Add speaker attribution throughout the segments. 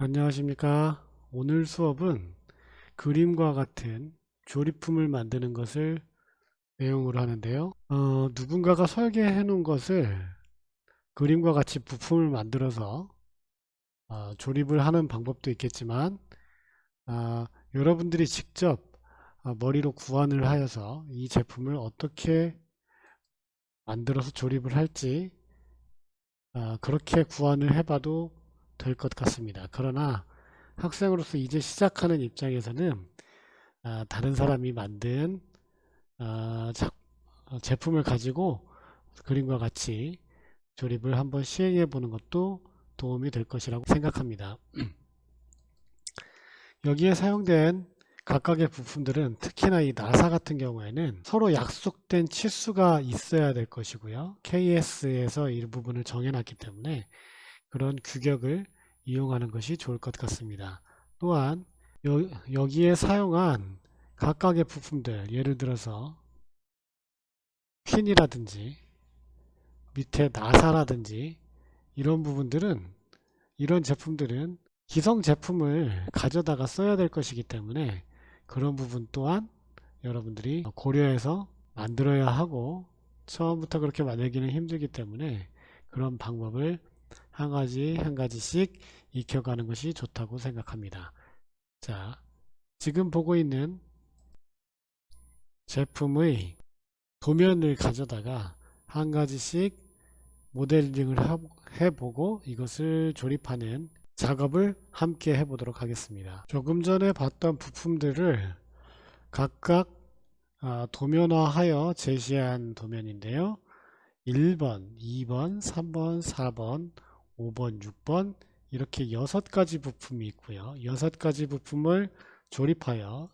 Speaker 1: 안녕하십니까. 오늘 수업은 그림과 같은 조립품을 만드는 것을 내용으로 하는데요. 누군가가 설계해 놓은 것을 그림과 같이 부품을 만들어서 조립을 하는 방법도 있겠지만 여러분들이 직접 머리로 구안을 하여서 이 제품을 어떻게 만들어서 조립을 할지 그렇게 구안을 해봐도 될 것 같습니다. 그러나 학생으로서 이제 시작하는 입장에서는 다른 사람이 만든 아, 제품을 가지고 그림과 같이 조립을 한번 시행해 보는 것도 도움이 될 것이라고 생각합니다. 여기에 사용된 각각의 부품들은 특히나 이 나사 같은 경우에는 서로 약속된 치수가 있어야 될 것이고요. KS에서 이 부분을 정해놨기 때문에 그런 규격을 이용하는 것이 좋을 것 같습니다. 또한 여기에 사용한 각각의 부품들, 예를 들어서 핀이라든지 밑에 나사라든지 이런 부분들은, 이런 제품들은 기성 제품을 가져다가 써야 될 것이기 때문에 그런 부분 또한 여러분들이 고려해서 만들어야 하고, 처음부터 그렇게 만들기는 힘들기 때문에 그런 방법을 한 가지 한 가지씩 익혀가는 것이 좋다고 생각합니다. 자, 지금 보고 있는 제품의 도면을 가져다가 한 가지씩 모델링을 해보고 이것을 조립하는 작업을 함께 해보도록 하겠습니다. 조금 전에 봤던 부품들을 각각 도면화하여 제시한 도면인데요. 1번, 2번, 3번, 4번, 5번, 6번 이렇게 6가지 부품이 있고요. 6가지 부품을 조립하여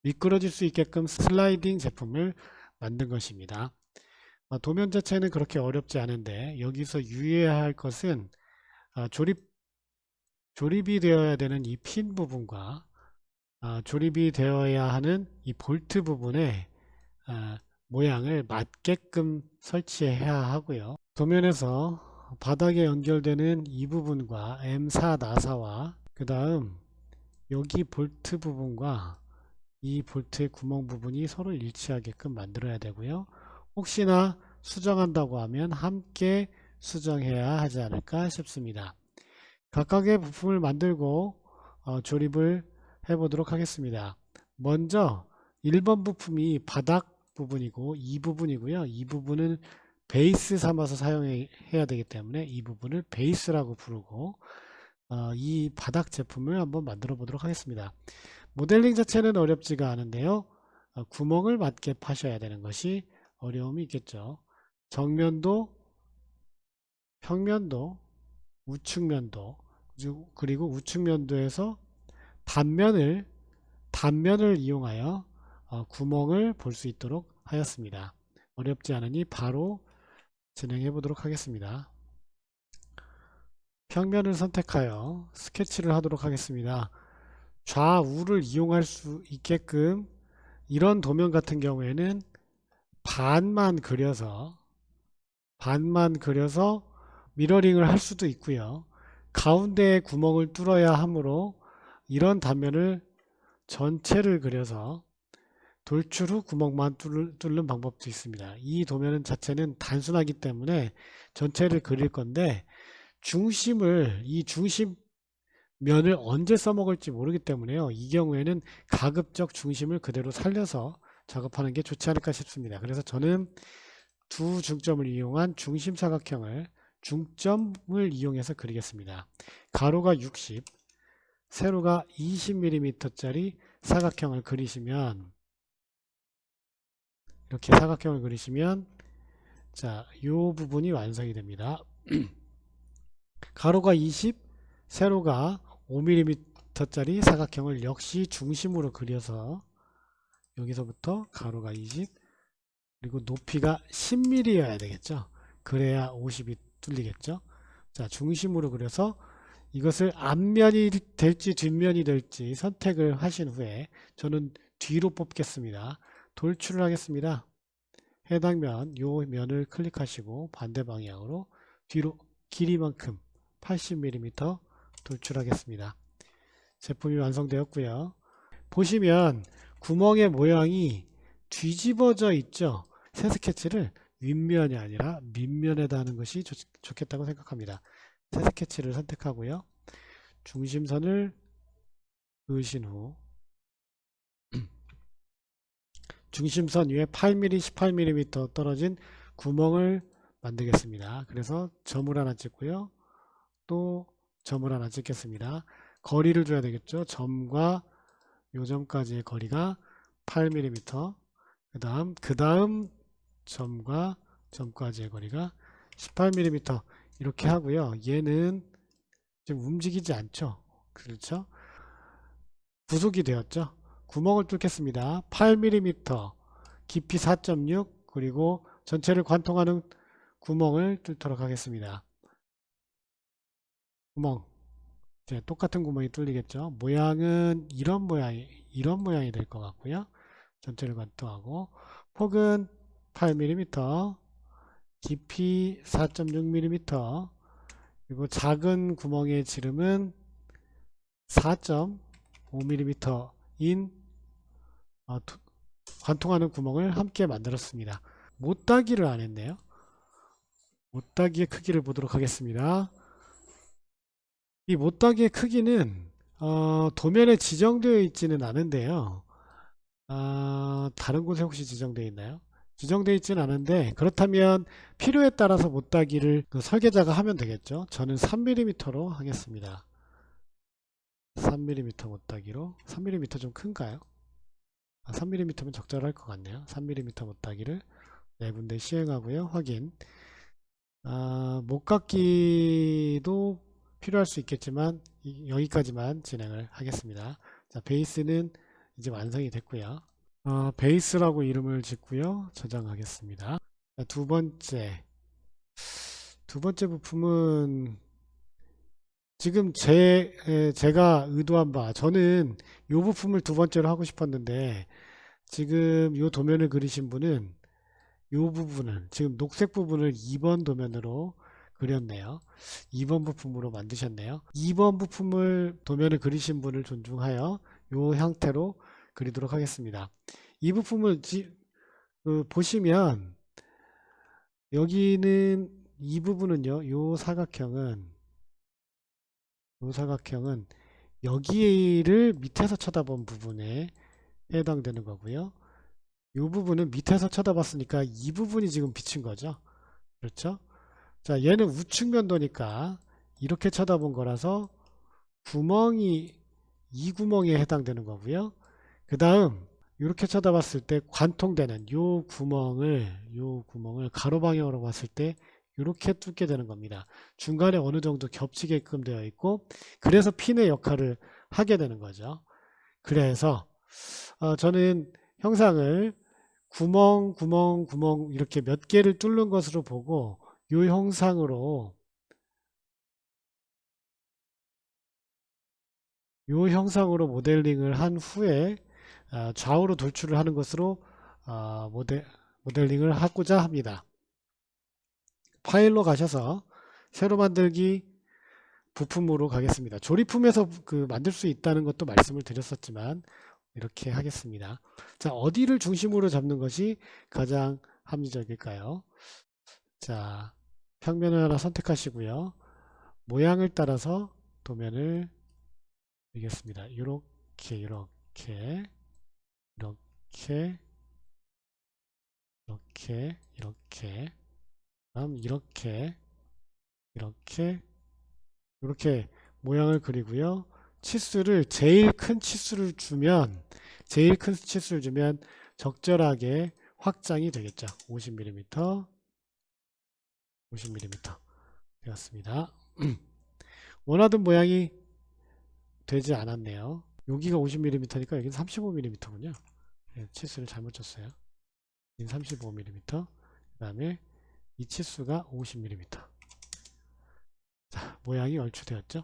Speaker 1: 미끄러질 수 있게끔 슬라이딩 제품을 만든 것입니다. 도면 자체는 그렇게 어렵지 않은데 여기서 유의해야 할 것은 조립이 되어야 되는 이 핀 부분과 조립이 되어야 하는 이 볼트 부분의 모양을 맞게끔 설치해야 하고요. 도면에서 바닥에 연결되는 이 부분과 M4 나사와 그 다음 여기 볼트 부분과 이 볼트의 구멍 부분이 서로 일치하게끔 만들어야 되고요. 혹시나 수정한다고 하면 함께 수정해야 하지 않을까 싶습니다. 각각의 부품을 만들고 조립을 해 보도록 하겠습니다. 먼저 1번 부품이 바닥 부분이고 이 부분이고요. 이 부분은 베이스 삼아서 사용해야 되기 때문에 이 부분을 베이스라고 부르고 이 바닥 제품을 한번 만들어 보도록 하겠습니다. 모델링 자체는 어렵지가 않은데요. 구멍을 맞게 파셔야 되는 것이 어려움이 있겠죠. 정면도, 평면도, 우측면도, 그리고 우측면도에서 단면을 이용하여 구멍을 볼 수 있도록 하였습니다. 어렵지 않으니 바로 진행해 보도록 하겠습니다. 평면을 선택하여 스케치를 하도록 하겠습니다. 좌우를 이용할 수 있게끔 이런 도면 같은 경우에는 반만 그려서 미러링을 할 수도 있고요. 가운데에 구멍을 뚫어야 하므로 이런 단면을 전체를 그려서 돌출 후 구멍만 뚫는 방법도 있습니다. 이 도면 자체는 단순하기 때문에 전체를 그릴 건데 이 중심 면을 언제 써먹을지 모르기 때문에요. 이 경우에는 가급적 중심을 그대로 살려서 작업하는 게 좋지 않을까 싶습니다. 그래서 저는 두 중점을 이용한 중심 사각형을 중점을 이용해서 그리겠습니다. 가로가 60, 세로가 20mm짜리 사각형을 그리시면, 이렇게 사각형을 그리시면 자, 요 부분이 완성이 됩니다. 가로가 20, 세로가 5mm짜리 사각형을 역시 중심으로 그려서 여기서부터 가로가 20, 그리고 높이가 10mm여야 되겠죠. 그래야 50이 뚫리겠죠. 자, 중심으로 그려서 이것을 앞면이 될지 뒷면이 될지 선택을 하신 후에 저는 뒤로 뽑겠습니다. 돌출을 하겠습니다. 해당 면, 요 면을 클릭하시고 반대 방향으로 뒤로 길이만큼 80mm 돌출하겠습니다. 제품이 완성되었고요. 보시면 구멍의 모양이 뒤집어져 있죠. 새 스케치를 윗면이 아니라 밑면에다 하는 것이 좋겠다고 생각합니다. 새 스케치를 선택하고요. 중심선을 그으신 후 중심선 위에 8mm, 18mm 떨어진 구멍을 만들겠습니다. 그래서 점을 하나 찍고요. 또 점을 하나 찍겠습니다. 거리를 줘야 되겠죠. 점과 요 점까지의 거리가 8mm, 그 다음 점과 점까지의 거리가 18mm 이렇게 하고요. 얘는 지금 움직이지 않죠. 그렇죠? 구속이 되었죠. 구멍을 뚫겠습니다. 8mm, 깊이 4.6, 그리고 전체를 관통하는 구멍을 뚫도록 하겠습니다. 구멍. 이제 똑같은 구멍이 뚫리겠죠. 모양은 이런 모양이 될 것 같고요. 전체를 관통하고, 폭은 8mm, 깊이 4.6mm, 그리고 작은 구멍의 지름은 4.5mm인 관통하는 구멍을 함께 만들었습니다. 못따기를 안 했네요. 못따기의 크기를 보도록 하겠습니다. 이 못따기의 크기는 도면에 지정되어 있지는 않은데요. 다른 곳에 혹시 지정되어 있나요? 지정되어 있지는 않은데, 그렇다면 필요에 따라서 못따기를 설계자가 하면 되겠죠. 저는 3mm로 하겠습니다. 3mm 못따기로. 3mm 좀 큰가요? 3mm면 적절할 것 같네요. 3mm 못따기를 네 군데 시행하고요. 확인. 못깎기도 필요할 수 있겠지만 여기까지만 진행을 하겠습니다. 자, 베이스는 이제 완성이 됐고요. 베이스라고 이름을 짓고요. 저장하겠습니다. 자, 두 번째 부품은 지금 제가 의도한 바, 저는 이 부품을 두 번째로 하고 싶었는데, 지금 이 도면을 그리신 분은 이 부분을, 지금 녹색 부분을 2번 도면으로 그렸네요. 2번 부품으로 만드셨네요. 2번 부품을 도면을 그리신 분을 존중하여 이 형태로 그리도록 하겠습니다. 이 부품을 보시면 여기는 이 부분은요, 이 사각형은 여기를 밑에서 쳐다본 부분에 해당되는 거고요. 이 부분은 밑에서 쳐다봤으니까 이 부분이 지금 비친 거죠. 그렇죠? 자, 얘는 우측면도니까 이렇게 쳐다본 거라서 구멍이 이 구멍에 해당되는 거고요. 그 다음 이렇게 쳐다봤을 때 관통되는 요 구멍을 가로 방향으로 봤을 때 이렇게 뚫게 되는 겁니다. 중간에 어느 정도 겹치게끔 되어 있고, 그래서 핀의 역할을 하게 되는 거죠. 그래서 저는 형상을 구멍 이렇게 몇 개를 뚫는 것으로 보고 이 형상으로 모델링을 한 후에 좌우로 돌출을 하는 것으로 모델링을 하고자 합니다. 파일로 가셔서 새로 만들기 부품으로 가겠습니다. 조립품에서 만들 수 있다는 것도 말씀을 드렸었지만 이렇게 하겠습니다. 자, 어디를 중심으로 잡는 것이 가장 합리적일까요? 자, 평면을 하나 선택하시고요. 모양을 따라서 도면을 그리겠습니다. 이렇게 다음 이렇게 모양을 그리고요. 치수를 제일 큰 치수를 주면 적절하게 확장이 되겠죠. 50mm 되었습니다. 원하던 모양이 되지 않았네요. 여기가 50mm니까 여기는 35mm군요. 치수를 잘못 줬어요. 여기는 35mm, 그 다음에 이 치수가 50mm. 자, 모양이 얼추 되었죠.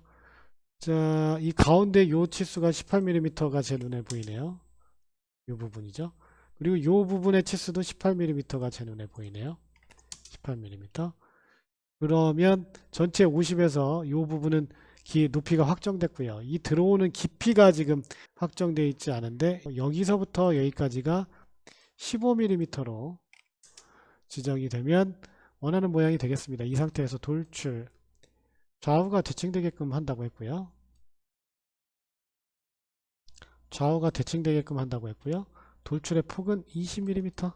Speaker 1: 자, 이 가운데 요 치수가 18mm가 제 눈에 보이네요. 요 부분이죠. 그리고 요 부분의 치수도 18mm가 제 눈에 보이네요. 18mm. 그러면 전체 50에서 요 부분은 높이가 확정됐고요. 이 들어오는 깊이가 지금 확정되어 있지 않은데 여기서부터 여기까지가 15mm로 지정이 되면 원하는 모양이 되겠습니다. 이 상태에서 돌출 좌우가 대칭되게끔 한다고 했고요. 좌우가 대칭되게끔 한다고 했고요. 돌출의 폭은 20mm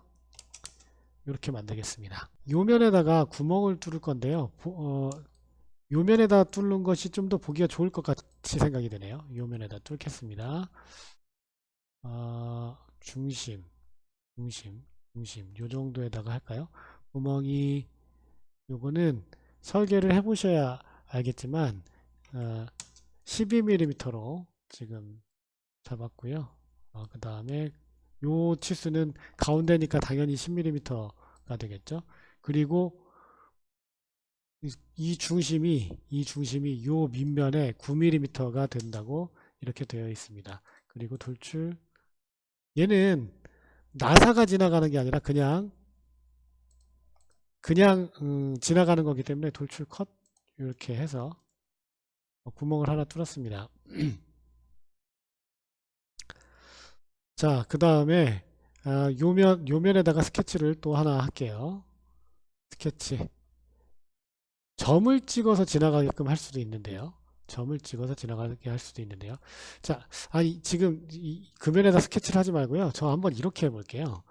Speaker 1: 이렇게 만들겠습니다. 요 면에다가 구멍을 뚫을 건데요. 요 면에다 뚫는 것이 좀 더 보기가 좋을 것 같이 생각이 되네요. 요 면에다 뚫겠습니다. 중심 요 정도에다가 할까요? 구멍이 요거는 설계를 해 보셔야 알겠지만 12mm로 지금 잡았고요. 그 다음에 요 치수는 가운데니까 당연히 10mm가 되겠죠. 그리고 이 중심이 요 밑면에 9mm가 된다고 이렇게 되어 있습니다. 그리고 돌출 얘는 나사가 지나가는 게 아니라 그냥 지나가는 거기 때문에 돌출 컷 이렇게 해서 구멍을 하나 뚫었습니다. 자, 그 다음에 요면에다가 스케치를 또 하나 할게요. 스케치 점을 찍어서 지나가게끔 할 수도 있는데요. 점을 찍어서 지나가게 할 수도 있는데요. 자, 지금 금면에다 스케치를 하지 말고요. 저 한번 이렇게 해볼게요.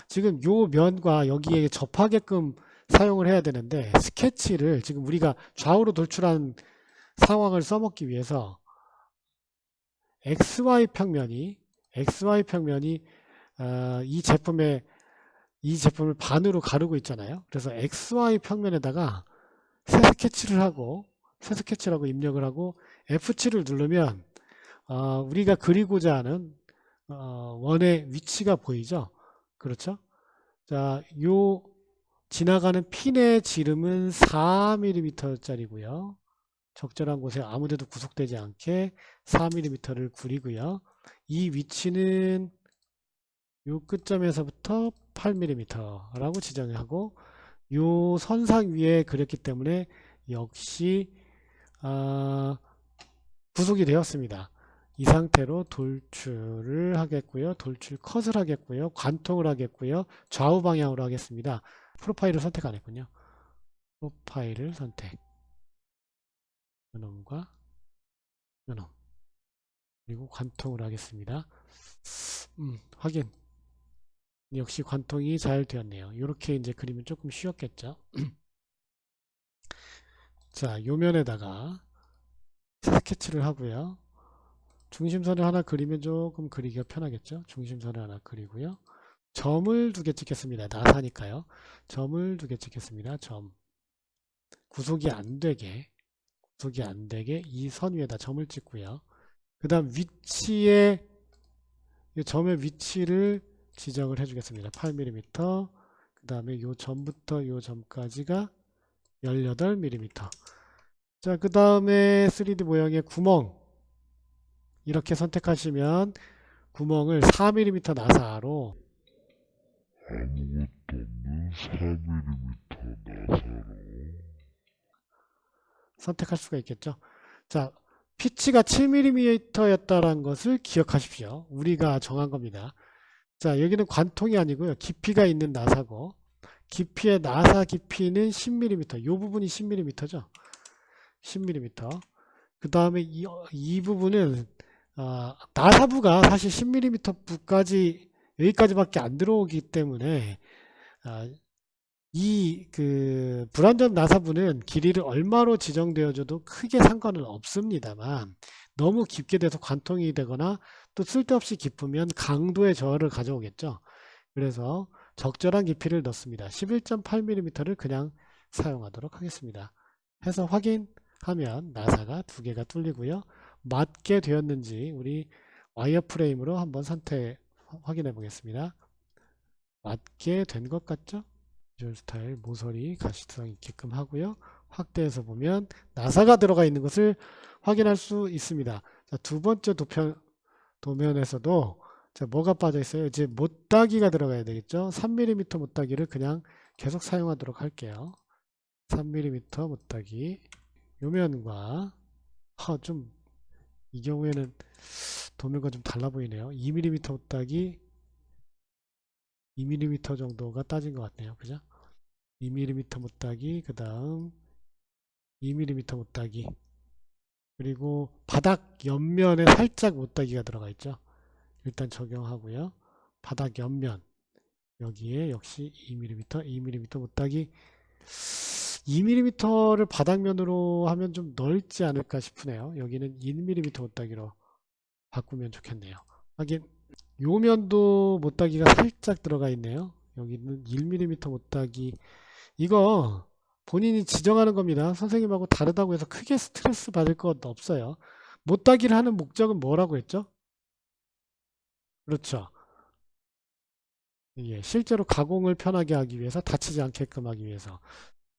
Speaker 1: 지금 요 면과 여기에 접하게끔 사용을 해야 되는데 스케치를 지금 우리가 좌우로 돌출한 상황을 써먹기 위해서 XY 평면이 이 제품을 반으로 가르고 있잖아요. 그래서 XY 평면에다가 새 스케치라고 입력을 하고 F7을 누르면 우리가 그리고자 하는 원의 위치가 보이죠. 그렇죠? 자, 요 지나가는 핀의 지름은 4mm짜리고요. 적절한 곳에 아무데도 구속되지 않게 4mm를 구리고요. 이 위치는 요 끝점에서부터 8mm라고 지정하고 요 선상 위에 그렸기 때문에 역시 구속이 되었습니다. 이 상태로 돌출을 하겠고요. 돌출 컷을 하겠고요. 관통을 하겠고요. 좌우 방향으로 하겠습니다. 프로파일을 선택 안 했군요. 프로파일을 선택. 요놈과 요놈. 그리고 관통을 하겠습니다. 확인. 역시 관통이 잘 되었네요. 이렇게 이제 그리면 조금 쉬웠겠죠. 자, 요면에다가 스케치를 하고요. 중심선을 하나 그리면 조금 그리기가 편하겠죠. 중심선을 하나 그리고요. 점을 2개 찍겠습니다. 나사니까요. 점을 2개 찍겠습니다. 점. 구속이 안 되게 이 선 위에다 점을 찍고요. 그 다음 위치에 이 점의 위치를 지정을 해주겠습니다. 8mm. 그 다음에 요 점부터 요 점까지가 18mm. 자, 그 다음에 3D 모양의 구멍 이렇게 선택하시면 구멍을 4mm 나사로
Speaker 2: 아무것도 없는 4mm 나사로
Speaker 1: 선택할 수가 있겠죠. 자, 피치가 7mm였다는 것을 기억하십시오. 우리가 정한 겁니다. 자, 여기는 관통이 아니고요. 깊이가 있는 나사고 깊이의 나사 깊이는 10mm. 이 부분이 10mm죠. 10mm. 그 다음에 이 부분은 나사부가 사실 10mm 부까지 여기까지밖에 안 들어오기 때문에 이 불완전 나사부는 길이를 얼마로 지정되어줘도 크게 상관은 없습니다만 너무 깊게 돼서 관통이 되거나 또 쓸데없이 깊으면 강도의 저하를 가져오겠죠. 그래서 적절한 깊이를 넣습니다. 11.8mm를 그냥 사용하도록 하겠습니다. 해서 확인하면 나사가 2개가 뚫리고요. 맞게 되었는지 우리 와이어프레임으로 한번 확인해 보겠습니다. 맞게 된 것 같죠? 비주얼 스타일 모서리 가시성 있게끔 하고요. 확대해서 보면 나사가 들어가 있는 것을 확인할 수 있습니다. 자, 두 번째 도면에서도 자, 뭐가 빠져 있어요? 이제 못따기가 들어가야 되겠죠. 3mm 못따기를 그냥 계속 사용하도록 할게요. 3mm 못따기 요면과 좀 이 경우에는 도면과 좀 달라 보이네요. 2mm 못따기 2mm 정도가 따진 것 같네요. 그죠? 2mm 못따기 그 다음 2mm 못따기 그리고 바닥 옆면에 살짝 못따기가 들어가 있죠. 일단 적용하고요. 바닥 옆면 여기에 역시 2mm, 2mm 못따기 2mm를 바닥면으로 하면 좀 넓지 않을까 싶으네요. 여기는 1mm 못따기로 바꾸면 좋겠네요. 하긴 요 면도 못따기가 살짝 들어가 있네요. 여기는 1mm 못따기 이거 본인이 지정하는 겁니다. 선생님하고 다르다고 해서 크게 스트레스 받을 것 없어요. 못따기를 하는 목적은 뭐라고 했죠? 그렇죠. 예, 실제로 가공을 편하게 하기 위해서 다치지 않게끔 하기 위해서.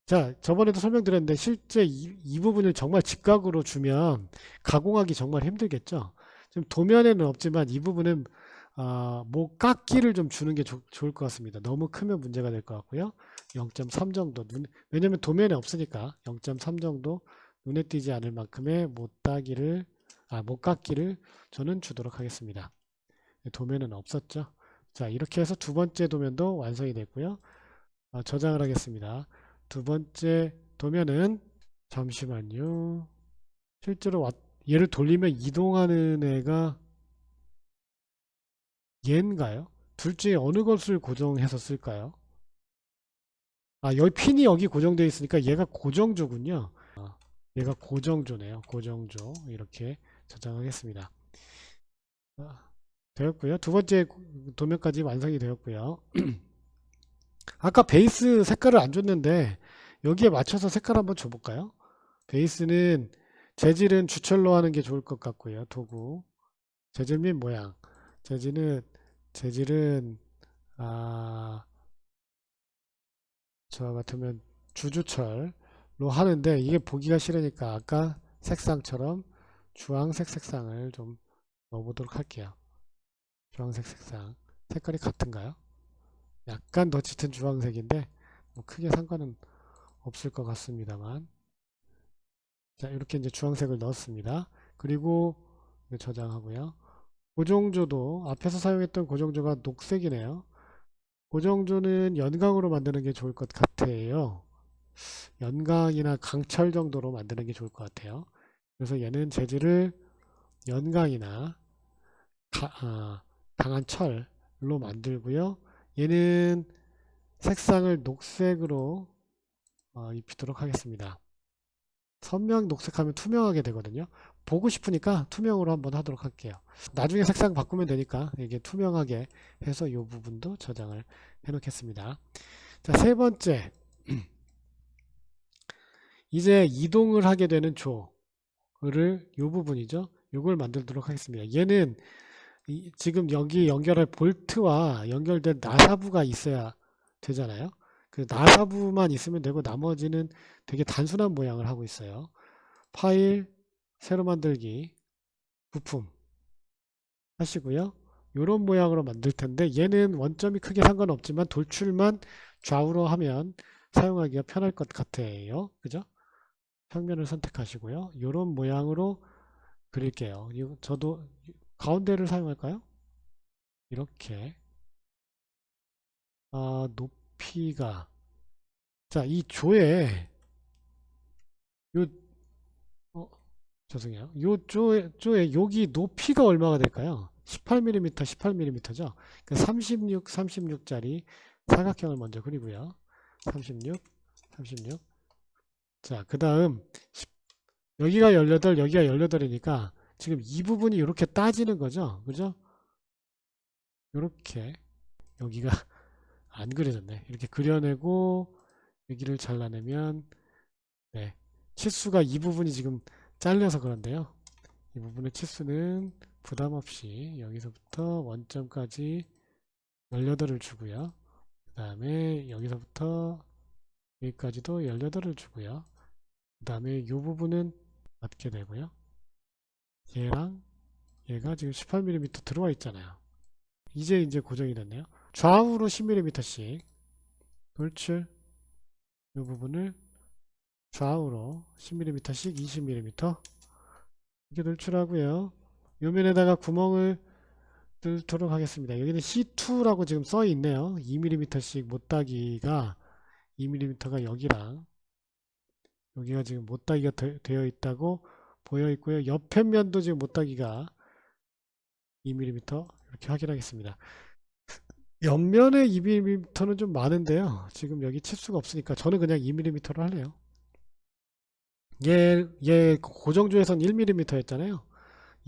Speaker 1: 자, 저번에도 설명드렸는데 실제 이 부분을 정말 직각으로 주면 가공하기 정말 힘들겠죠. 지금 도면에는 없지만 이 부분은 뭐 깎기를 좀 주는 게 좋을 것 같습니다. 너무 크면 문제가 될 것 같고요. 0.3 정도 왜냐면 도면에 없으니까 0.3 정도 눈에 띄지 않을 만큼의 못 깎기를 저는 주도록 하겠습니다. 도면은 없었죠. 자, 이렇게 해서 두 번째 도면도 완성이 됐고요. 저장을 하겠습니다. 두 번째 도면은 잠시만요. 실제로 얘를 돌리면 이동하는 애가 얘인가요? 둘 중에 어느 것을 고정해서 쓸까요? 여기 핀이 여기 고정되어 있으니까 얘가 고정조군요. 얘가 고정조네요. 고정조 이렇게 저장하겠습니다. 되었고요. 두 번째 도면까지 완성이 되었고요. 아까 베이스 색깔을 안 줬는데 여기에 맞춰서 색깔 한번 줘볼까요? 베이스는 재질은 주철로 하는 게 좋을 것 같고요. 도구 재질 및 모양 재질은 아, 저 같으면 주주철로 하는데 이게 보기가 싫으니까 아까 색상처럼 주황색 색상을 좀 넣어보도록 할게요. 주황색 색상 색깔이 같은가요? 약간 더 짙은 주황색인데 뭐 크게 상관은 없을 것 같습니다만 자 이렇게 이제 주황색을 넣었습니다. 그리고 저장하고요. 고정조도 앞에서 사용했던 고정조가 녹색이네요. 고정조는 연강으로 만드는 게 좋을 것 같아요. 연강이나 강철 정도로 만드는 게 좋을 것 같아요. 그래서 얘는 재질을 연강이나 강한 철로 만들고요. 얘는 색상을 녹색으로 입히도록 하겠습니다. 선명 녹색하면 투명하게 되거든요. 보고 싶으니까 투명으로 한번 하도록 할게요. 나중에 색상 바꾸면 되니까 이게 투명하게 해서 이 부분도 저장을 해 놓겠습니다. 자, 세 번째. 이제 이동을 하게 되는 조를 이 부분이죠. 이걸 만들도록 하겠습니다. 얘는 지금 여기 연결할 볼트와 연결된 나사부가 있어야 되잖아요. 그 나사부만 있으면 되고 나머지는 되게 단순한 모양을 하고 있어요. 파일, 새로 만들기, 부품 하시고요. 이런 모양으로 만들 텐데 얘는 원점이 크게 상관없지만 돌출만 좌우로 하면 사용하기가 편할 것 같아요. 그죠? 평면을 선택하시고요. 이런 모양으로 그릴게요. 저도 가운데를 사용할까요? 이렇게 높이가 자, 이 조에 요 어, 죄송해요. 요 조에 여기 높이가 얼마가 될까요? 18mm, 18mm죠. 36짜리 사각형을 먼저 그리고요. 36, 36. 자, 그 다음 여기가 18, 여기가 18이니까 지금 이 부분이 이렇게 따지는 거죠. 그죠? 이렇게 여기가 안 그려졌네. 이렇게 그려내고 여기를 잘라내면 네, 치수가 이 부분이 지금 잘려서 그런데요. 이 부분의 치수는 부담 없이 여기서부터 원점까지 18을 주고요. 그 다음에 여기서부터 여기까지도 18을 주고요. 그 다음에 이 부분은 맞게 되고요. 얘랑 얘가 지금 18mm 들어와 있잖아요. 이제 고정이 됐네요. 좌우로 10mm씩 돌출 이 부분을 좌우로 10mm씩 20mm 이렇게 노출하고요. 요 면에다가 구멍을 뚫도록 하겠습니다. 여기는 C2라고 지금 써 있네요. 2mm씩 못따기가 2mm가 여기랑 여기가 지금 못따기가 되어 있다고 보여 있고요. 옆에 면도 지금 못따기가 2mm 이렇게 확인하겠습니다. 옆면에 2mm는 좀 많은데요. 지금 여기 치수가 없으니까 저는 그냥 2mm로 할래요. 얘 고정조에선 1mm였잖아요.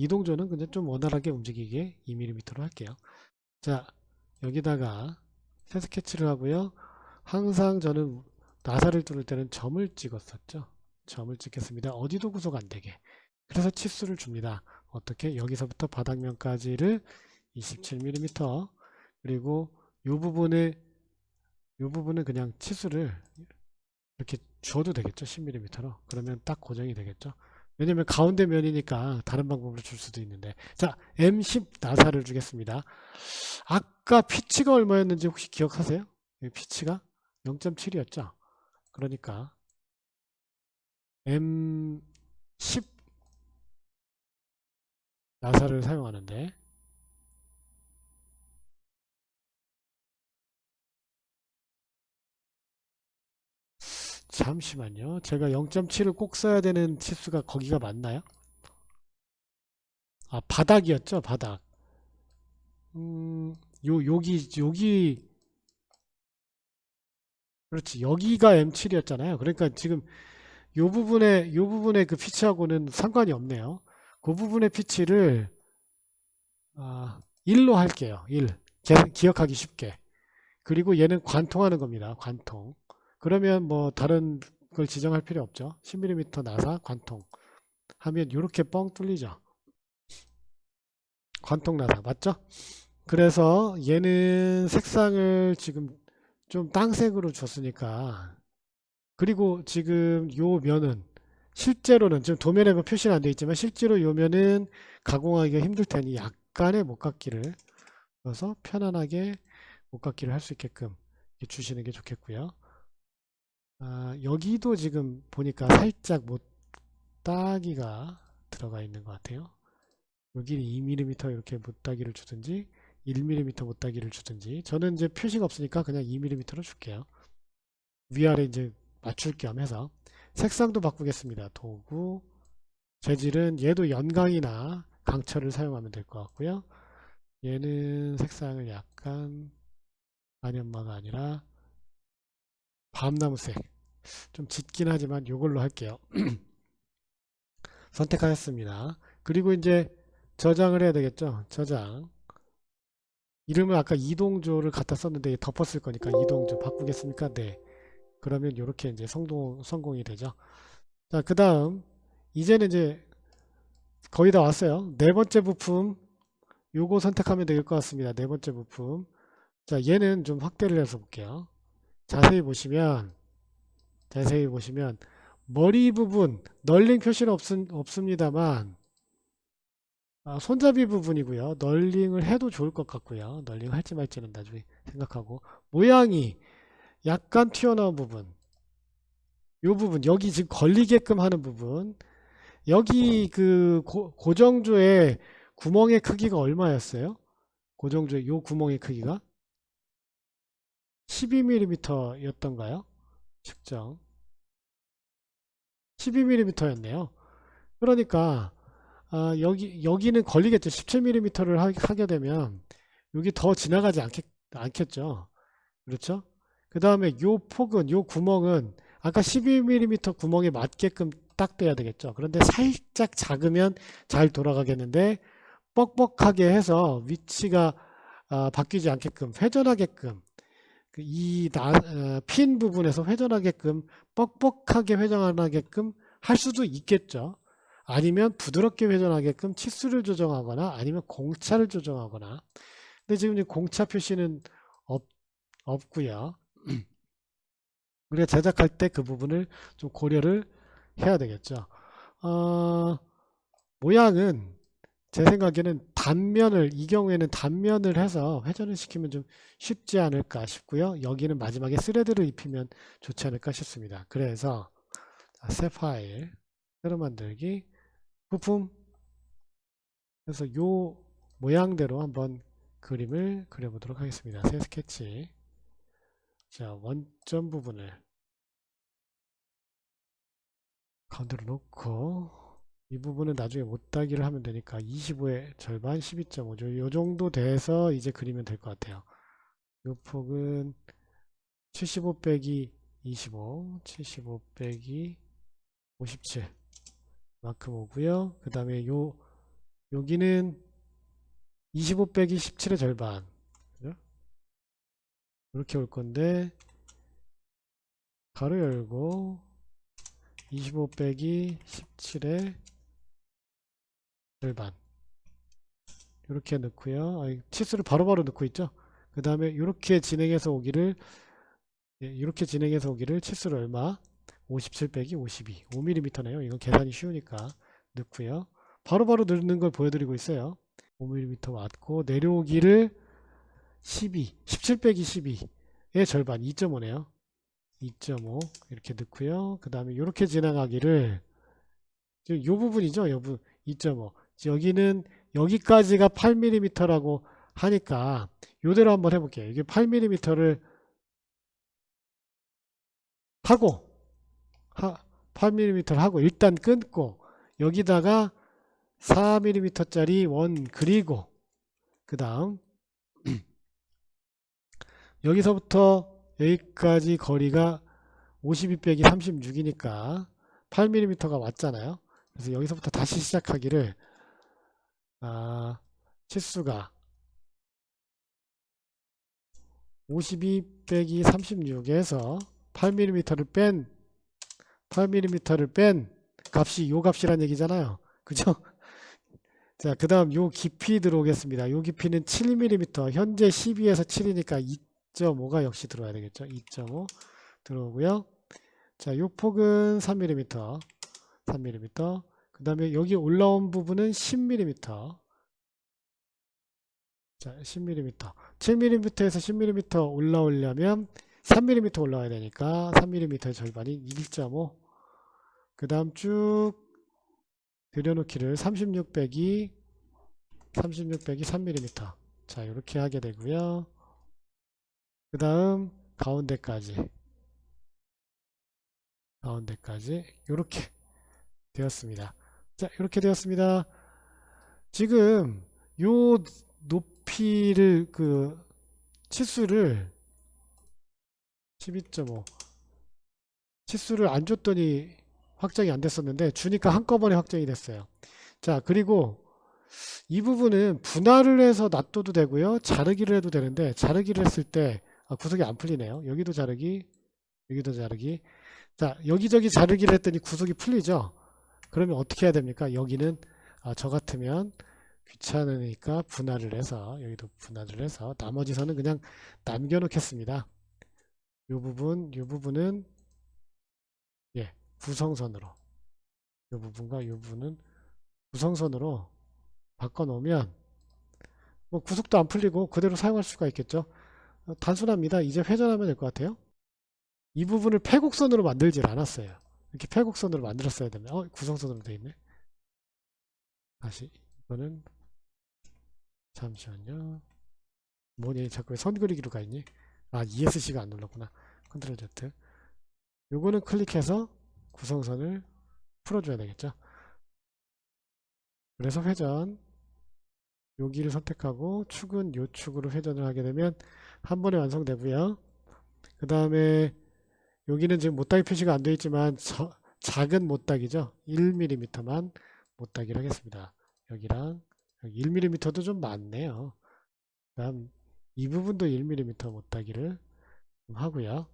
Speaker 1: 이동조는 그냥 좀 원활하게 움직이게 2mm로 할게요. 자, 여기다가 새 스케치를 하고요. 항상 저는 나사를 뚫을 때는 점을 찍었었죠. 점을 찍겠습니다. 어디도 구속 안 되게. 그래서 치수를 줍니다. 어떻게? 여기서부터 바닥면까지를 27mm, 그리고 요 부분은 그냥 치수를 이렇게 줘도 되겠죠. 10mm로. 그러면 딱 고정이 되겠죠. 왜냐면 가운데 면이니까 다른 방법으로 줄 수도 있는데. 자, M10 나사를 주겠습니다. 아까 피치가 얼마였는지 혹시 기억하세요? 피치가 0.7이었죠. 그러니까 M10 나사를 사용하는데, 잠시만요. 제가 0.7을 꼭 써야 되는 치수가 거기가 맞나요? 아, 바닥이었죠. 바닥. 여기 그렇지. 여기가 M7이었잖아요. 그러니까 지금 요 부분의 그 피치하고는 상관이 없네요. 그 부분의 피치를 1로 할게요. 1. 기억하기 쉽게. 그리고 얘는 관통하는 겁니다. 관통. 그러면 뭐 다른 걸 지정할 필요 없죠. 10mm 나사 관통 하면 이렇게 뻥 뚫리죠. 관통 나사 맞죠? 그래서 얘는 색상을 지금 좀 땅색으로 줬으니까, 그리고 지금 요 면은 실제로는 지금 도면에 표시는 안 되어 있지만 실제로 요 면은 가공하기가 힘들 테니 약간의 못깎기를 넣어서 편안하게 못깎기를 할 수 있게끔 주시는 게 좋겠고요. 여기도 지금 보니까 살짝 못따기가 들어가 있는 것 같아요. 여기는 2mm 이렇게 못따기를 주든지 1mm 못따기를 주든지, 저는 이제 표시가 없으니까 그냥 2mm로 줄게요. 위아래 이제 맞출 겸 해서 색상도 바꾸겠습니다. 도구 재질은 얘도 연강이나 강철을 사용하면 될 것 같고요. 얘는 색상을 약간 안연마가 아니라 밤나무색, 좀 짙긴 하지만 이걸로 할게요. 선택하였습니다. 그리고 이제 저장을 해야 되겠죠. 저장. 이름을 아까 이동조를 갖다 썼는데 덮었을 거니까 이동조 바꾸겠습니까? 네. 그러면 이렇게 이제 성공이 되죠. 자, 그 다음 이제는 이제 거의 다 왔어요. 네 번째 부품 요거 선택하면 될 것 같습니다. 네 번째 부품. 자, 얘는 좀 확대를 해서 볼게요. 자세히 보시면 머리 부분 널링 표시는 없습니다만 손잡이 부분이고요. 널링을 해도 좋을 것 같고요. 널링 할지 말지는 나중에 생각하고, 모양이 약간 튀어나온 부분, 요 부분 여기 지금 걸리게끔 하는 부분, 여기 그 고정조의 구멍의 크기가 얼마였어요? 고정조의 요 구멍의 크기가 12mm였던가요? 측정 12mm였네요. 그러니까 여기는 걸리겠죠. 17mm를 하게 되면 여기 더 지나가지 않겠죠. 그렇죠? 그 다음에 요 폭은, 요 구멍은 아까 12mm 구멍에 맞게끔 딱 돼야 되겠죠. 그런데 살짝 작으면 잘 돌아가겠는데, 뻑뻑하게 해서 위치가 바뀌지 않게끔 회전하게끔, 핀 부분에서 회전하게끔, 뻑뻑하게 회전하게끔 할 수도 있겠죠. 아니면 부드럽게 회전하게끔 치수를 조정하거나 아니면 공차를 조정하거나. 근데 지금 공차 표시는 없고요. 우리가 제작할 때 그 부분을 좀 고려를 해야 되겠죠. 어, 모양은 제 생각에는 이 경우에는 단면을 해서 회전을 시키면 좀 쉽지 않을까 싶고요. 여기는 마지막에 스레드를 입히면 좋지 않을까 싶습니다. 그래서 새 파일, 새로 만들기, 부품 그래서 요 모양대로 한번 그림을 그려보도록 하겠습니다. 새 스케치. 자, 원점 부분을 가운데로 놓고 이 부분은 나중에 못따기를 하면 되니까 25의 절반 12.5죠. 요 정도 돼서 이제 그리면 될 것 같아요. 요 폭은 75 빼기 25, 75 빼기 57 만큼 오고요. 그 다음에 여기는 25 빼기 17의 절반, 그죠? 이렇게 올 건데 가로 열고 25 빼기 17의 절반 이렇게 넣고요. 치수를 바로바로 넣고 있죠. 그 다음에 이렇게 진행해서 오기를 이렇게 진행해서 오기를 치수를 얼마? 57 빼기 52 5mm네요. 이건 계산이 쉬우니까 넣고요. 바로바로 넣는 걸 보여드리고 있어요. 5mm 맞고 내려오기를 12 17 빼기 12의 절반 2.5네요. 2.5 이렇게 넣고요. 그 다음에 이렇게 지나가기를 이 부분이죠. 요 부분 2.5 여기는 여기까지가 8mm라고 하니까 요대로 한번 해볼게요. 이게 8mm를 하고 8mm를 하고 일단 끊고 여기다가 4mm짜리 원 그리고 그 다음 여기서부터 여기까지 거리가 52 빼기 36이니까 8mm가 왔잖아요. 그래서 여기서부터 다시 시작하기를 치수가 52 빼기 36에서 8mm를 뺀 값이 요 값이란 얘기잖아요. 그죠? 자, 그 다음 요 깊이 들어오겠습니다. 요 깊이는 7mm, 현재 12에서 7이니까 2.5가 역시 들어와야 되겠죠. 2.5 들어오고요. 자, 요 폭은 3mm, 그 다음에 여기 올라온 부분은 10mm. 자, 10mm. 7mm에서 10mm 올라오려면 3mm 올라와야 되니까 3mm의 절반인 1.5. 그 다음 쭉 들여놓기를 36 빼기 3mm. 자, 이렇게 하게 되고요. 그 다음 가운데까지 이렇게 되었습니다. 자, 이렇게 되었습니다. 지금 요 높이를 치수를 12.5 치수를 안 줬더니 확정이 안 됐었는데 주니까 한꺼번에 확정이 됐어요. 자, 그리고 이 부분은 분할을 해서 놔둬도 되고요. 자르기를 해도 되는데 자르기를 했을 때 구석이 안 풀리네요. 여기도 자르기, 여기도 자르기. 자, 여기저기 자르기를 했더니 구석이 풀리죠. 그러면 어떻게 해야 됩니까? 여기는 저 같으면 귀찮으니까 분할을 해서 여기도 분할을 해서 나머지 선은 그냥 남겨놓겠습니다. 요 부분은 예, 구성선으로 요 부분과 요 부분은 구성선으로 바꿔놓으면 뭐 구속도 안 풀리고 그대로 사용할 수가 있겠죠. 단순합니다. 이제 회전하면 될 것 같아요. 이 부분을 패곡선으로 만들질 않았어요. 이렇게 패곡선으로 만들었어야 되면 구성선으로 되어 있네. 다시 이거는 잠시만요. 뭐니 자꾸 선 그리기로 가 있니? ESC가 안 눌렀구나. 컨트롤 Z. 요거는 클릭해서 구성선을 풀어줘야 되겠죠. 그래서 회전 여기를 선택하고 축은 요 축으로 회전을 하게 되면 한 번에 완성되고요. 그 다음에 여기는 지금 못따기 표시가 안 되어 있지만 작은 못따기죠. 1mm만 못따기를 하겠습니다. 여기랑 1mm도 좀 많네요. 그 다음 이 부분도 1mm 못따기를 하고요.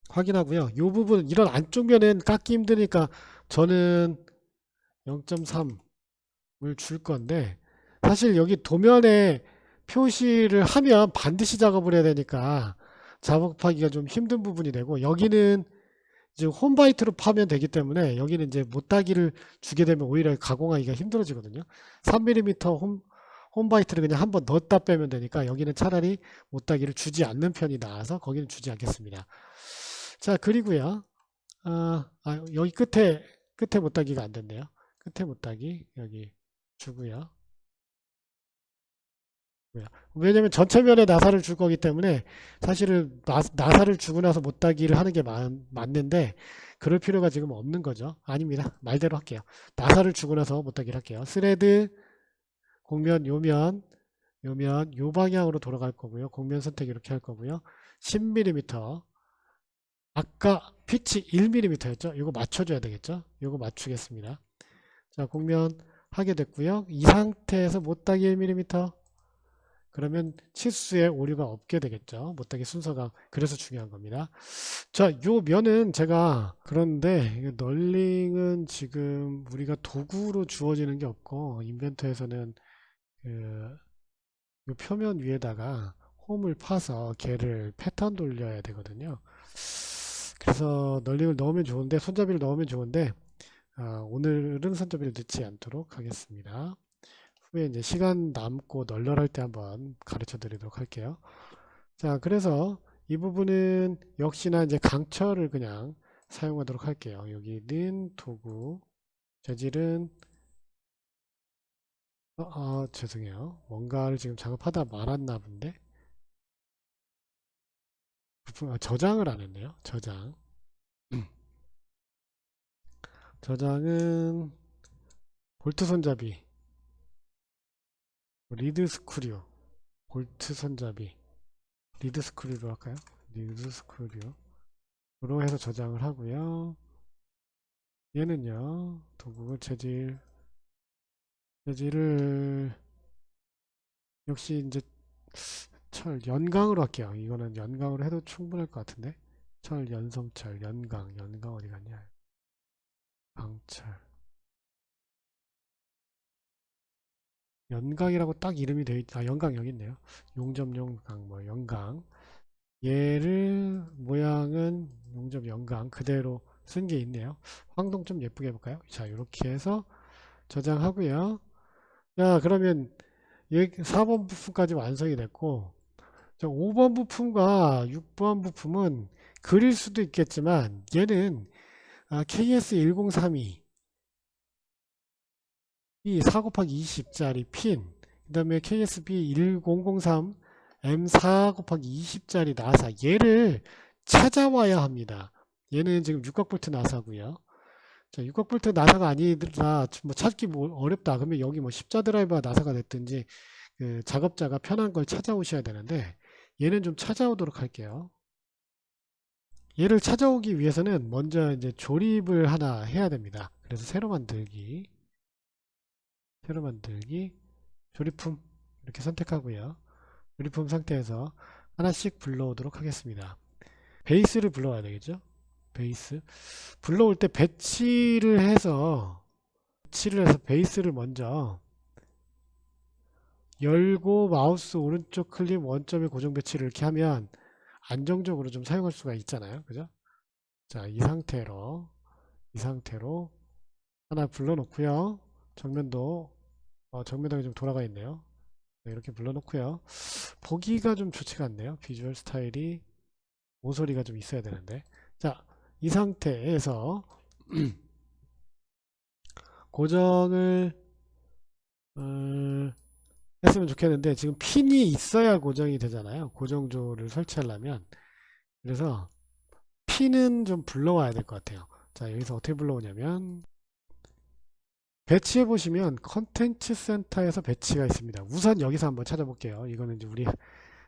Speaker 1: 확인하고요. 이 부분 이런 안쪽 면은 깎기 힘드니까 저는 0.3을 줄 건데 사실 여기 도면에 표시를 하면 반드시 작업을 해야 되니까 작업하기가 좀 힘든 부분이 되고 여기는 이제 홈바이트로 파면 되기 때문에 여기는 이제 못따기를 주게 되면 오히려 가공하기가 힘들어지거든요. 3mm 홈바이트를 그냥 한번 넣었다 빼면 되니까 여기는 차라리 못따기를 주지 않는 편이 나아서 거기는 주지 않겠습니다. 자, 그리고요. 여기 끝에 못따기가 안 됐네요. 끝에 못따기 여기 주고요. 왜냐면 전체 면에 나사를 줄 거기 때문에 사실은 나사를 주고 나서 못따기를 하는 게 맞는데 그럴 필요가 지금 없는 거죠. 아닙니다. 말대로 할게요. 나사를 주고 나서 못따기를 할게요. 스레드 곡면 요면 요 방향으로 돌아갈 거고요. 곡면 선택 이렇게 할 거고요. 10mm 아까 피치 1mm였죠. 이거 맞춰줘야 되겠죠. 이거 맞추겠습니다. 자, 곡면 하게 됐고요. 이 상태에서 못따기 1mm 그러면 치수에 오류가 없게 되겠죠. 못따기 순서가 그래서 중요한 겁니다. 자, 요 면은 제가 그런데 널링은 지금 우리가 도구로 주어지는 게 없고 인벤터에서는 그 요 표면 위에다가 홈을 파서 걔를 패턴 돌려야 되거든요. 그래서 널링을 넣으면 좋은데 손잡이를 넣으면 좋은데 오늘은 손잡이를 넣지 않도록 하겠습니다. 후에 이제 시간 남고 널널할 때 한번 가르쳐 드리도록 할게요. 자, 그래서 이 부분은 역시나 이제 강철을 그냥 사용하도록 할게요. 여기는 도구, 재질은 죄송해요. 뭔가를 지금 작업하다 말았나 본데 저장을 안 했네요. 저장은 볼트 손잡이, 리드 스크류, 볼트 손잡이, 리드 스크류로 할까요? 리드 스크류로 해서 저장을 하고요. 얘는요, 도구 재질을 역시 이제 철 연강으로 할게요. 이거는 연강으로 해도 충분할 것 같은데. 철 연성철 연강 어디 갔냐? 강철 연강이라고 딱 이름이 되어 있. 연강 여기 있네요. 용접용강 뭐 연강. 얘를 모양은 용접 연강 그대로 쓴 게 있네요. 황동 좀 예쁘게 해볼까요? 자, 이렇게 해서 저장하고요. 자, 그러면 4번 부품까지 완성이 됐고, 자, 5번 부품과 6번 부품은 그릴 수도 있겠지만 얘는 KS1032 이 4 곱하기 20짜리 핀, 그 다음에 KSB1003 M4 곱하기 20짜리 나사 얘를 찾아와야 합니다. 얘는 지금 육각볼트 나사고요. 자, 육각볼트 나사가 아니라 뭐 찾기 뭐 어렵다 그러면 여기 뭐 십자 드라이버가 나사가 됐든지 그 작업자가 편한 걸 찾아오셔야 되는데 얘는 좀 찾아오도록 할게요. 얘를 찾아오기 위해서는 먼저 이제 조립을 하나 해야 됩니다. 그래서 새로 만들기, 조립품 이렇게 선택하고요. 조립품 상태에서 하나씩 불러오도록 하겠습니다. 베이스를 불러와야 되겠죠? 베이스. 불러올 때 배치를 해서 베이스를 먼저 열고 마우스 오른쪽 클릭 원점에 고정 배치를 이렇게 하면 안정적으로 좀 사용할 수가 있잖아요. 그죠? 자, 이 상태로 하나 불러놓고요. 정면도 좀 돌아가 있네요. 네, 이렇게 불러놓고요. 보기가 좀 좋지가 않네요. 비주얼 스타일이 모서리가 좀 있어야 되는데. 자, 이 상태에서 고정을 했으면 좋겠는데 지금 핀이 있어야 고정이 되잖아요. 고정조를 설치하려면. 그래서 핀은 좀 불러와야 될 것 같아요. 자, 여기서 어떻게 불러오냐면 배치해 보시면 컨텐츠 센터에서 배치가 있습니다. 우선 여기서 한번 찾아볼게요. 이거는 이제 우리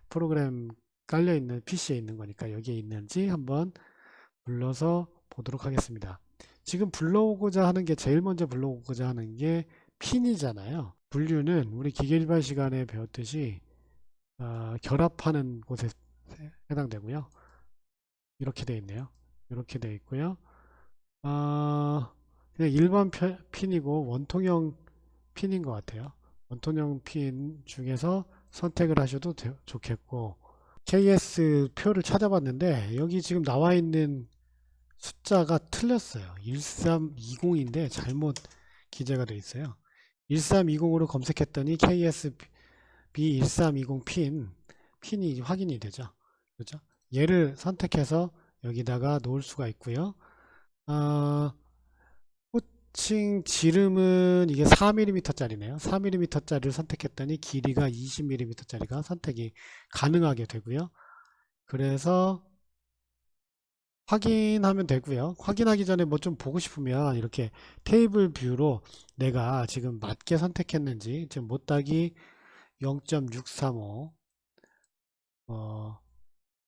Speaker 1: 프로그램 깔려 있는 PC에 있는 거니까 여기에 있는지 한번 불러서 보도록 하겠습니다. 지금 불러오고자 하는 게 제일 먼저 불러오고자 하는 게 핀이잖아요. 분류는 우리 기계일반 시간에 배웠듯이 결합하는 곳에 해당되고요. 이렇게 되어 있네요. 이렇게 되어 있고요. 그냥 일반 핀이고 원통형 핀인 것 같아요. 원통형 핀 중에서 선택을 하셔도 좋겠고 KS 표를 찾아봤는데 여기 지금 나와 있는 숫자가 틀렸어요. 1320인데 잘못 기재가 되어 있어요. 1320으로 검색했더니 KSB 1320 핀이 확인이 되죠. 그렇죠? 얘를 선택해서 여기다가 놓을 수가 있고요. 층 지름은 이게 4mm짜리네요. 4mm짜리를 선택했더니 길이가 20mm짜리가 선택이 가능하게 되고요. 그래서 확인하면 되고요. 확인하기 전에 뭐 좀 보고 싶으면 이렇게 테이블 뷰로 내가 지금 맞게 선택했는지, 지금 못따기 0.635,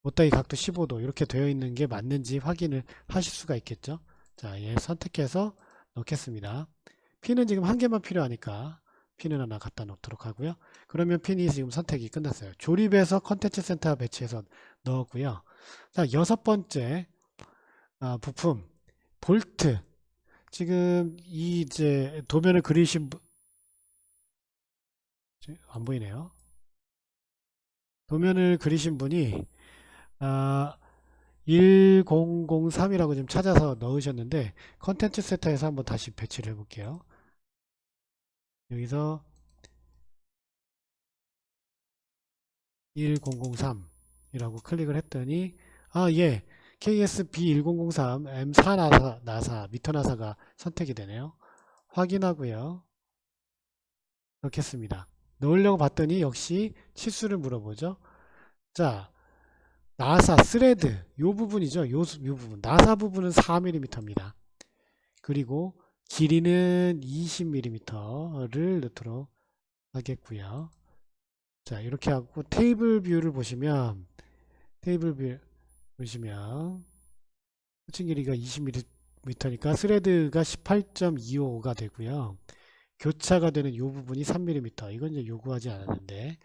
Speaker 1: 못따기 각도 15도 이렇게 되어 있는 게 맞는지 확인을 하실 수가 있겠죠. 자, 얘 선택해서 넣겠습니다. 핀은 지금 한 개만 필요하니까 핀은 하나 갖다 놓도록 하고요. 그러면 핀이 지금 선택이 끝났어요. 조립해서 컨텐츠 센터 배치해서 넣었고요. 자, 여섯 번째 부품 볼트. 지금 이 이제 도면을 그리신 안 보이네요. 도면을 그리신 분이 1003이라고 지금 찾아서 넣으셨는데 컨텐츠 세터에서 한번 다시 배치를 해볼게요. 여기서 1003이라고 클릭을 했더니 예, KSB1003 M4 나사 미터 나사가 선택이 되네요. 확인하고요. 넣겠습니다. 넣으려고 봤더니 역시 치수를 물어보죠. 자, 나사 스레드 요 부분이죠. 요 부분 나사 부분은 4mm입니다. 그리고 길이는 20mm를 넣도록 하겠고요. 자, 이렇게 하고 테이블 뷰를 보시면 테이블 뷰 보시면 호칭 길이가 20mm니까 스레드가 18.25가 되고요. 교차가 되는 이 부분이 3mm. 이건 이제 요구하지 않았는데,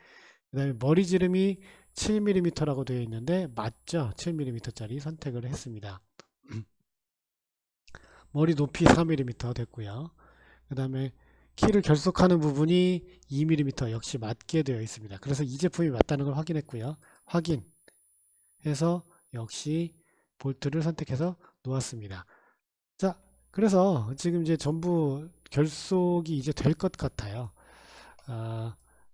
Speaker 1: 그 다음에 머리 지름이 7mm라고 되어 있는데 맞죠? 7mm짜리 선택을 했습니다. 머리 높이 4mm 됐고요. 그 다음에 키를 결속하는 부분이 2mm 역시 맞게 되어 있습니다. 그래서 이 제품이 맞다는 걸 확인했고요. 확인해서 역시 볼트를 선택해서 놓았습니다. 자, 그래서 지금 이제 전부 결속이 이제 될 것 같아요.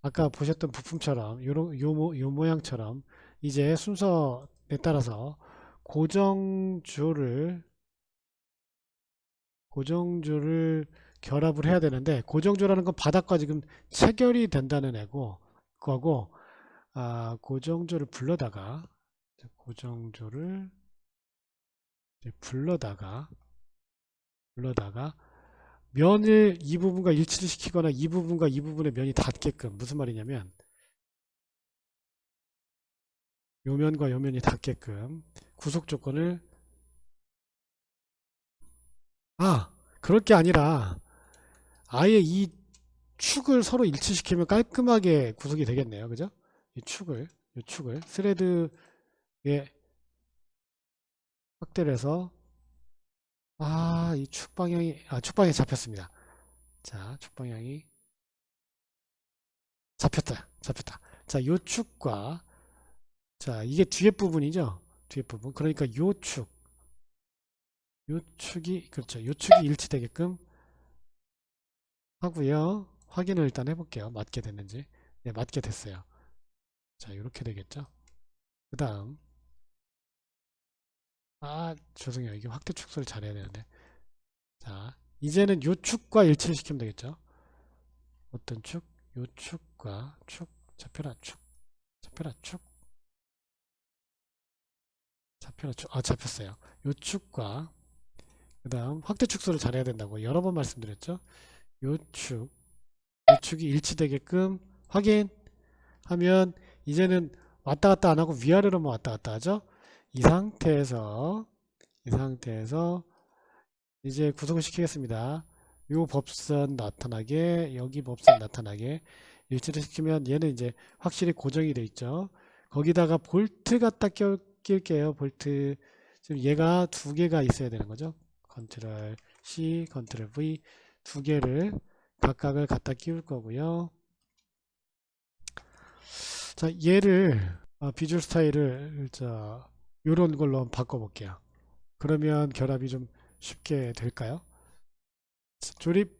Speaker 1: 아까 보셨던 부품처럼 요 모양처럼 이제 순서에 따라서 고정조를 결합을 해야 되는데, 고정조라는 건 바닥과 지금 체결이 된다는 애고 거고, 고정조를 고정조를 이제 불러다가 면을 이 부분과 일치를 시키거나 이 부분과 이 부분의 면이 닿게끔, 무슨 말이냐면 요 면과 요 면이 닿게끔 구속 조건을 그럴 게 아니라 아예 이 축을 서로 일치시키면 깔끔하게 구속이 되겠네요. 그죠? 이 축을 스레드에 확대를 해서 이 축방향이 잡혔습니다. 자, 축방향이 잡혔다. 자, 요 축과 자, 이게 뒤에 부분이죠. 뒤에 부분. 그러니까 요 축이 그렇죠. 요 축이 일치되게끔 하고요. 확인을 일단 해볼게요. 맞게 됐는지. 네, 맞게 됐어요. 자, 이렇게 되겠죠. 그 다음 죄송해요. 이게 확대 축소를 잘해야 되는데. 자, 이제는 요 축과 일치를 시키면 되겠죠. 어떤 축? 요 축과 축. 잡혀라 축. 잡혀라 축. 잡혀라 축. 잡혔어요. 요 축과 그 다음 확대 축소를 잘해야 된다고 여러 번 말씀드렸죠. 요 축이 일치되게끔 확인하면 이제는 왔다 갔다 안 하고 위아래로만 왔다 갔다 하죠. 이 상태에서 이제 구속을 시키겠습니다. 요 법선 나타나게, 여기 법선 나타나게 일치를 시키면 얘는 이제 확실히 고정이 돼 있죠. 거기다가 볼트 갖다 낄게요. 볼트. 지금 얘가 두 개가 있어야 되는 거죠. 컨트롤 C, 컨트롤 V 두 개를 각각을 갖다 끼울 거고요. 자, 얘를 비주얼 스타일을 자 요런 걸로 한번 바꿔볼게요. 그러면 결합이 좀 쉽게 될까요? 조립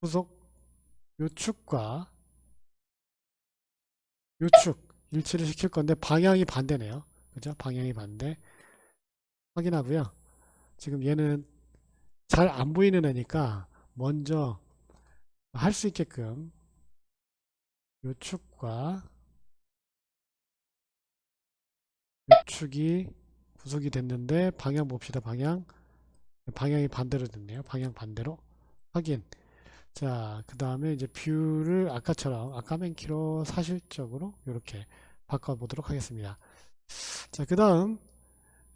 Speaker 1: 후속 요 축과 요 축 일치를 시킬 건데 방향이 반대네요. 그죠? 방향이 반대. 확인하고요. 지금 얘는 잘 안 보이는 애니까 먼저 할 수 있게끔 요 축과 요 축이 구속이 됐는데 방향 봅시다. 방향이 반대로 됐네요. 방향 반대로 확인. 자, 그 다음에 이제 뷰를 아까처럼 아까 맨 키로 사실적으로 이렇게 바꿔보도록 하겠습니다. 자, 그 다음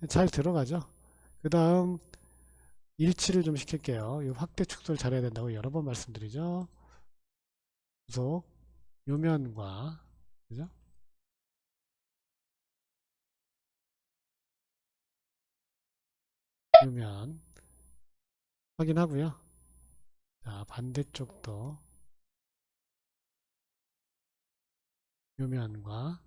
Speaker 1: 잘 들어가죠. 그 다음 일치를 좀 시킬게요. 이 확대 축소를 잘해야 된다고 여러 번 말씀드리죠. 구속 요면과 그죠? 요면 확인하고요. 자, 반대쪽도 요면과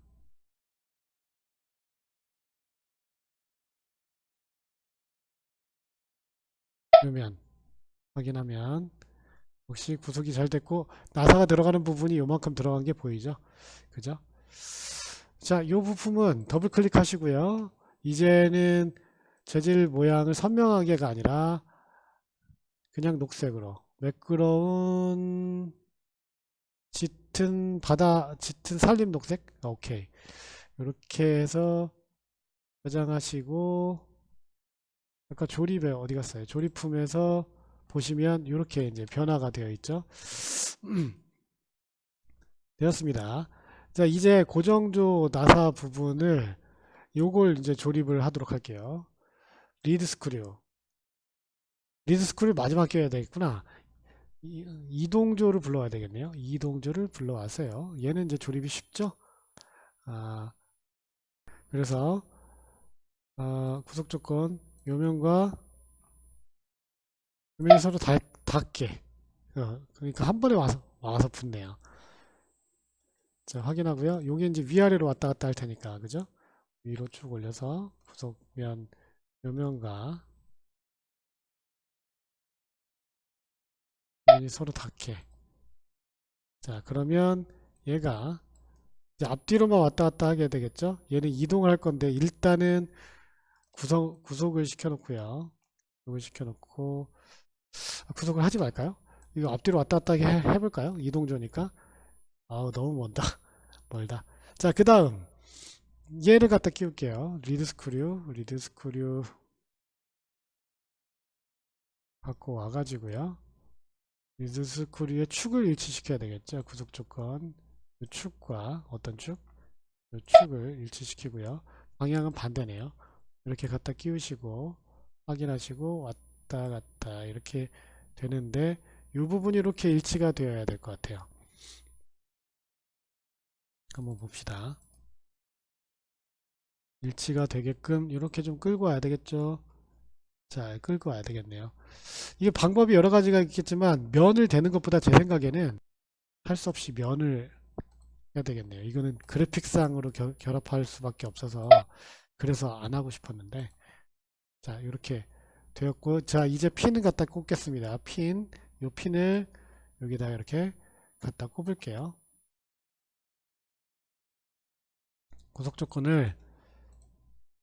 Speaker 1: 요면 확인하면 역시 구속이 잘 됐고 나사가 들어가는 부분이 요만큼 들어간 게 보이죠? 그죠? 자, 이 부품은 더블 클릭하시고요. 이제는 재질 모양을 선명하게가 아니라 그냥 녹색으로 매끄러운 짙은 살림 녹색? 오케이. 이렇게 해서 저장하시고 아까 조립에 어디 갔어요? 조립품에서 보시면 이렇게 이제 변화가 되어 있죠. 되었습니다. 자, 이제 고정조 나사 부분을 요걸 이제 조립을 하도록 할게요. 리드 스크류. 리드 스크류 마지막 껴야 되겠구나. 이동조를 불러와야 되겠네요. 이동조를 불러와서요. 얘는 이제 조립이 쉽죠? 아, 그래서 구속 조건 요면과 요면이 서로 닿게 그러니까 한 번에 와서 붙네요. 자, 확인하고요. 요게 이제 위아래로 왔다 갔다 할 테니까 그죠? 위로 쭉 올려서 구속면 요면과 요면이 서로 닿게. 자, 그러면 얘가 이제 앞뒤로만 왔다 갔다 하게 되겠죠? 얘는 이동을 할 건데 일단은 구속을 시켜놓고요. 구속을 시켜놓고 구속을 하지 말까요? 이거 앞뒤로 왔다 갔다 해볼까요? 이동조니까. 아우 너무 멀다. 자, 그 다음 얘를 갖다 끼울게요. 리드 스크류 갖고 와가지고요. 리드 스크류의 축을 일치시켜야 되겠죠. 구속 조건 이 축과 어떤 축? 이 축을 일치시키고요. 방향은 반대네요. 이렇게 갖다 끼우시고 확인하시고 왔다 갔다 이렇게 되는데 이 부분이 이렇게 일치가 되어야 될 것 같아요. 한번 봅시다. 일치가 되게끔 이렇게 좀 끌고 와야 되겠죠. 자, 끌고 와야 되겠네요. 이게 방법이 여러 가지가 있겠지만 면을 대는 것보다 제 생각에는 할 수 없이 면을 해야 되겠네요. 이거는 그래픽상으로 결합할 수밖에 없어서 그래서 안 하고 싶었는데 자, 이렇게 되었고 자, 이제 핀을 갖다 꽂겠습니다. 요 핀을 여기다 이렇게 갖다 꼽을게요. 구속 조건을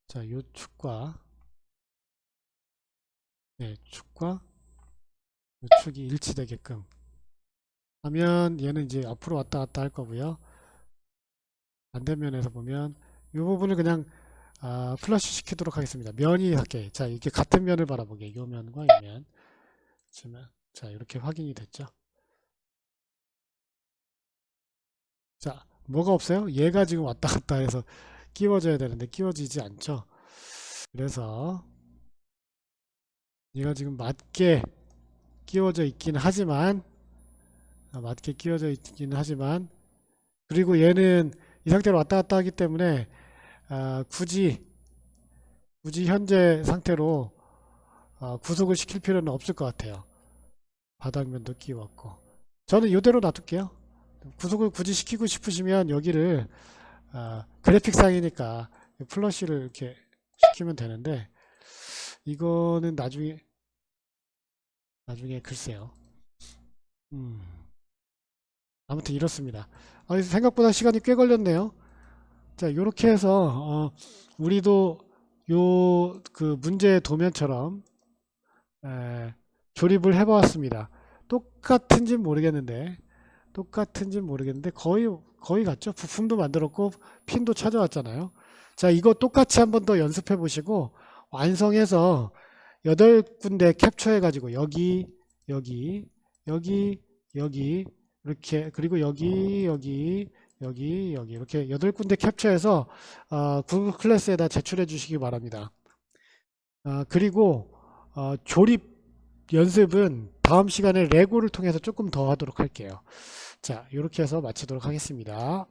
Speaker 1: 자, 요 축과 네, 축과 요 축이 일치되게끔 하면 얘는 이제 앞으로 왔다 갔다 할 거고요. 반대면에서 보면 이 부분을 그냥 플러시 시키도록 하겠습니다. 면이 할게. 자, 이렇게 같은 면을 바라보게. 이 면과 이 면. 자, 이렇게 확인이 됐죠. 자, 뭐가 없어요? 얘가 지금 왔다 갔다 해서 끼워져야 되는데 끼워지지 않죠. 그래서 얘가 지금 맞게 끼워져 있긴 하지만 그리고 얘는 이 상태로 왔다 갔다 하기 때문에 굳이 현재 상태로 구속을 시킬 필요는 없을 것 같아요. 바닥면도 끼웠고 저는 이대로 놔둘게요. 구속을 굳이 시키고 싶으시면 여기를 그래픽상이니까 플러시를 이렇게 시키면 되는데 이거는 나중에 글쎄요. 음, 아무튼 이렇습니다. 생각보다 시간이 꽤 걸렸네요. 자, 이렇게 해서 우리도 요 그 문제 도면처럼 조립을 해보았습니다. 똑같은지는 모르겠는데 거의 같죠? 부품도 만들었고 핀도 찾아왔잖아요. 자, 이거 똑같이 한번 더 연습해 보시고 완성해서 8군데 캡처해 가지고 여기 이렇게, 그리고 여기 이렇게 8군데 캡처해서 구글 클래스에다 제출해 주시기 바랍니다. 그리고 조립 연습은 다음 시간에 레고를 통해서 조금 더 하도록 할게요. 자, 이렇게 해서 마치도록 하겠습니다.